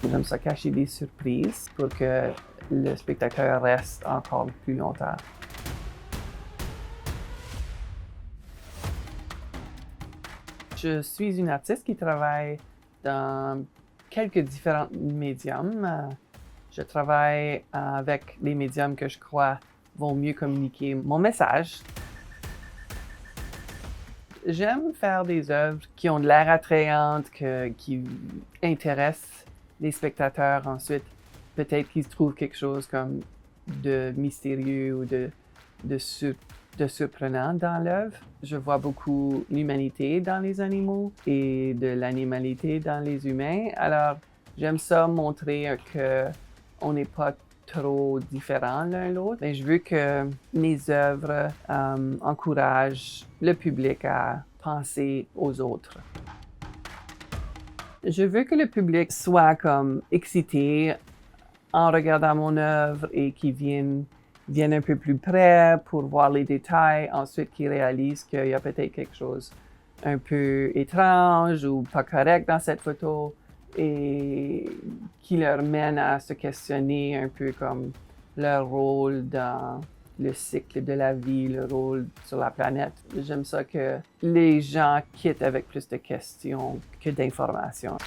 J'aime ça cacher des surprises pour que le spectateur reste encore plus longtemps. Je suis une artiste qui travaille dans quelques différents médiums. Je travaille avec les médiums que je crois vont mieux communiquer mon message. J'aime faire des œuvres qui ont de l'air attrayantes, qui intéressent les spectateurs ensuite. Peut-être qu'ils trouvent quelque chose comme de mystérieux ou de surprenant dans l'œuvre. Je vois beaucoup l'humanité dans les animaux et de l'animalité dans les humains. Alors, j'aime ça montrer qu'on n'est pas trop différents l'un l'autre. Mais je veux que mes œuvres encouragent le public à penser aux autres. Je veux que le public soit comme excité en regardant mon œuvre et qu'ils viennent un peu plus près pour voir les détails, ensuite qu'ils réalisent qu'il y a peut-être quelque chose un peu étrange ou pas correct dans cette photo et qui leur mène à se questionner un peu comme leur rôle dans le cycle de la vie, le rôle sur la planète. J'aime ça que les gens quittent avec plus de questions que d'informations.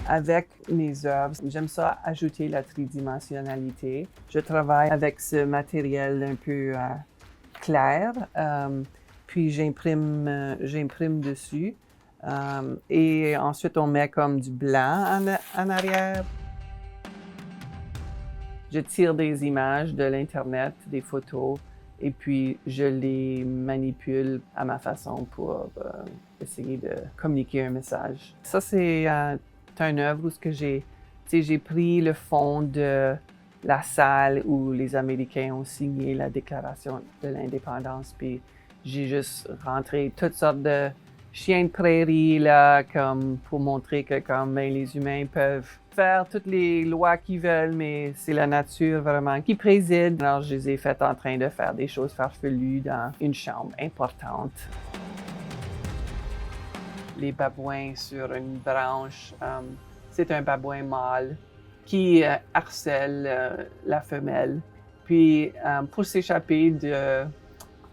Avec mes œuvres, j'aime ça ajouter la tridimensionnalité. Je travaille avec ce matériel un peu clair, puis j'imprime dessus. Et ensuite, on met comme du blanc en arrière. Je tire des images de l'Internet, des photos, et puis je les manipule à ma façon pour essayer de communiquer un message. Ça, c'est une œuvre où j'ai pris le fond de la salle où les Américains ont signé la Déclaration de l'indépendance, puis j'ai juste rentré toutes sortes de chiens de prairie là, comme pour montrer que les humains peuvent faire toutes les lois qu'ils veulent, mais c'est la nature vraiment qui préside. Alors je les ai faites en train de faire des choses farfelues dans une chambre importante. Les babouins sur une branche, c'est un babouin mâle qui harcèle la femelle. Puis pour s'échapper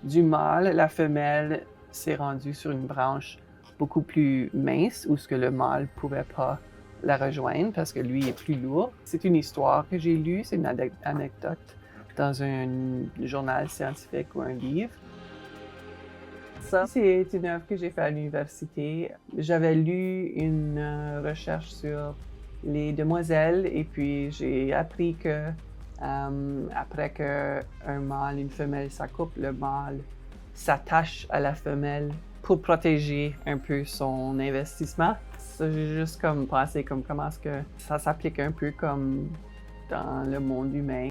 du mâle, la femelle s'est rendue sur une branche beaucoup plus mince où ce que le mâle ne pouvait pas la rejoindre parce que lui est plus lourd. C'est une histoire que j'ai lue, c'est une anecdote dans un journal scientifique ou un livre. Ça, c'est une œuvre que j'ai faite à l'université. J'avais lu une recherche sur les demoiselles et puis j'ai appris que après qu'un mâle et une femelle s'accouplent, le mâle s'attache à la femelle pour protéger un peu son investissement. Ça, j'ai juste pensé comment est-ce que ça s'applique un peu comme dans le monde humain.